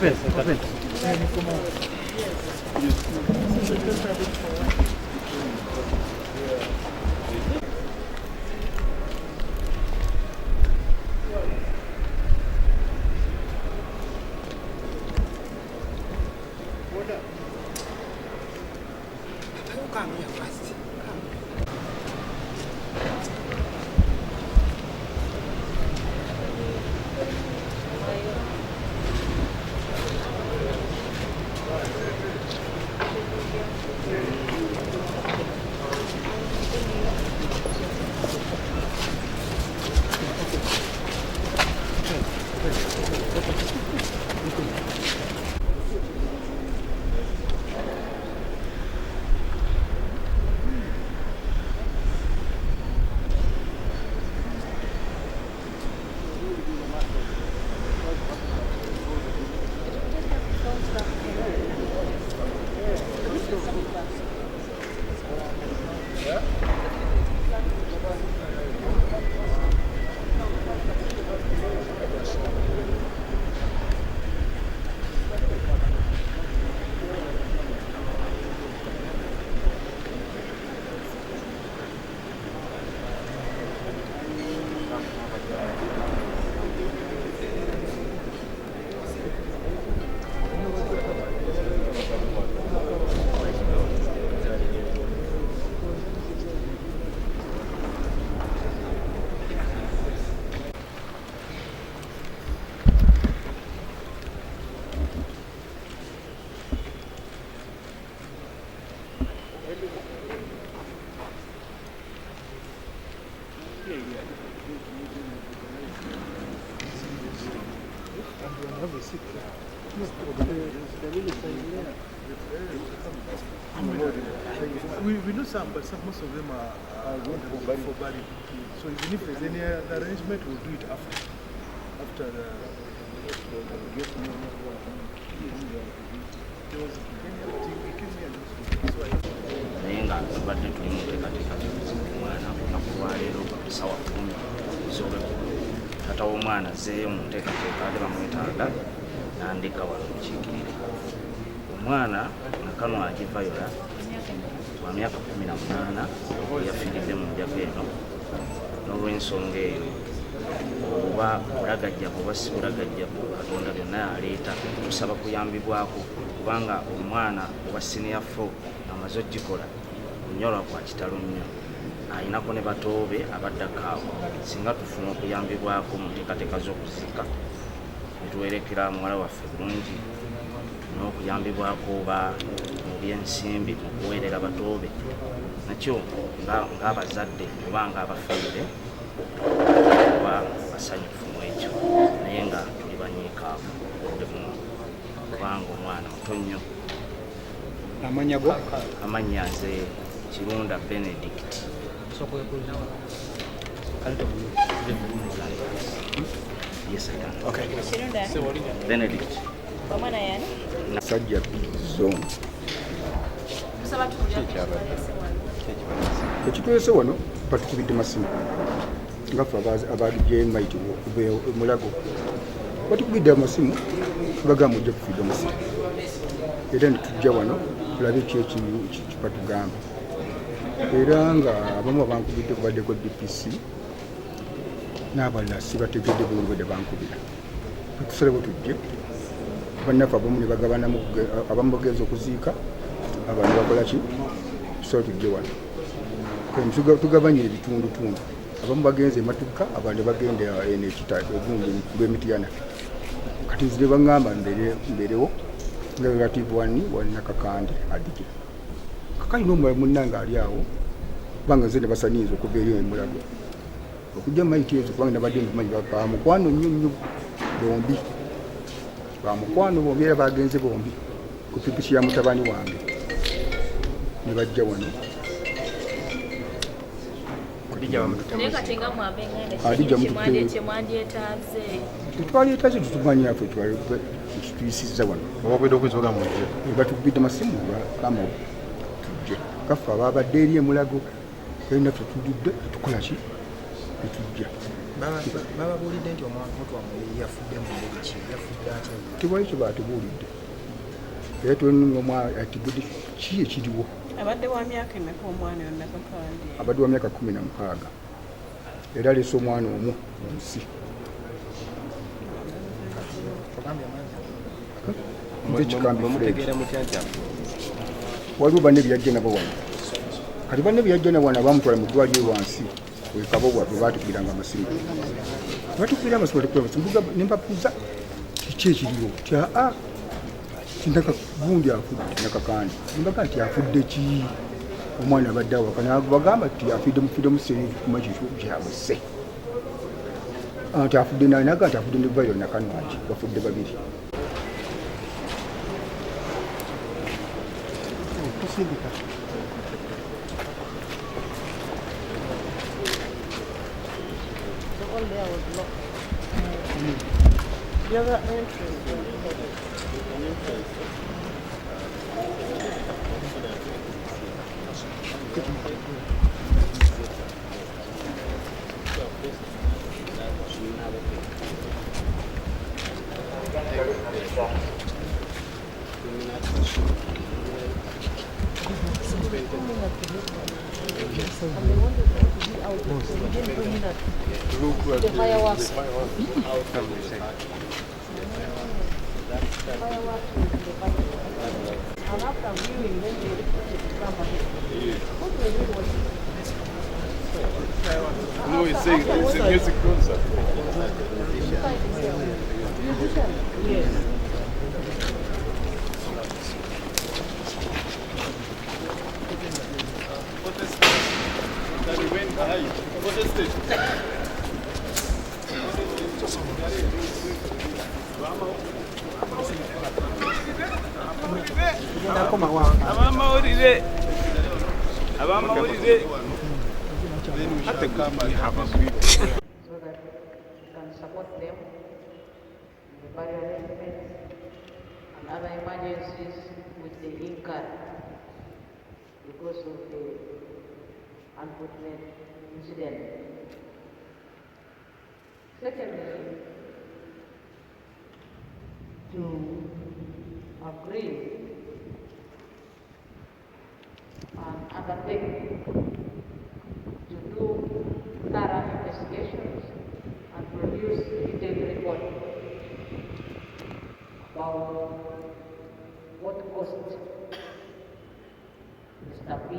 We know some, but most of them are going for burial. So even if there's any other arrangement, we'll do it after the Nenga badde tulimu teekateeka omwana akuva leero sawa 10 ez'olweggulo taata w'omwana azzeeyo mu nteekateeka ate bamwetaaga n'andeka wano mukiikirire omwana nga kano agivayola wa myaka 18 yafiiridde mu njaga eno n'olw'ensonga eyo oba bulagajjavu oba si bulagajjavu Katonda byonna yaleeta tusaba kuyambibwako kubanga omwana owa senior 4 amaze ogikola kunyolwa kwa kitalo nnyo ayinako ne batoobe abaddako awo singa tufuna okuyambibwako mu nteekateeka z'okuziika netuwerekera muwala waffe bulungi n'okuyambibwako oba mu byensimbi mu kuweerera batoobe nakyo ng'abazadde oba ng'abafaire oba basanyufu mu ekyo naye nga tuli banyiikaavu kubanga omwana muto nnyo amannya nze Kirunda Benedict. Yes, I can. Okay. Benedict. Sajja zone. Ekitwese wano batukubidde masimu ngafe abaalijeyo maiti mulago batukubidde amasimu bagamba ojja kufiidde masimu era netujja wano tulabe kibatugamba era nga abamu abankubidde kubaddeko DPC n'abalala sibategedde bulungi bwedde bankubira tusalebo tujje bannaffe abamu ne bagabanamu abamu bagenza okuziika abantu bakolaki tusala tujje wano tugabanyire ebitundutundu abamu bagenze ematuka abandi bagende eno ekitaago obundi lw'emityana kati nzire baŋŋamba mberewo nga relative wani nakakandi adije kakali n'omulala munnange ali awo kubanga nze ne basaniiza okuva eri emulago okujja maiti ezo kubanga nabadde nkumanyi bamukwano nnyo nnyo bombi bamukwano bombi era bagenze bombi ku pikipiki ya mutabani wange ne bajja wano twaleetaze tutumanyi affe tuyisizza wano batukubidde masimu bama tujje kaffe ababadde eri emulago era naffe tuludde tukolaki netujja bababuulidde nti omuntu wamwe yafudde mu ngeri ki yafudde atya tewali kye baatubuulidde era tulinga ati budi ki ekiriwo. Abadde wa myaka emeka omwana oyo Nakakandi? Abadde wa myaka 16 era aleese omwana omu mu nsi. Nze kikambi waliwo banne byajja nabo wano kati banne byajja nabo wano abamutwala mu ddwaliro wansi wekabo bwabwe batukubiranga amasimu batukubira amasimu nempapuza kiki ekiriwo ti aa gundi afudde Nakakandi nembaga nti afudde ki omwana abadde awaka bagamba ti afudde museri kumakisu kyabuse nti afudde naga nti afudde nevairo nakanwaki bafudde babiri. kusindika All there was locked. The other entrance. The fireworks. And after viewing, then they reported to come ahead. What do they do was No, it's a music concert. yes. What is that? He went behind. What is this? Abamawulire At the camera, you have a video. So that you can support them in the burial arrangements and other emergencies which they incur because of the unfortunate incident. Secondly, to agree and undertake to do thorough investigations and produce a detailed report about what caused Mr. B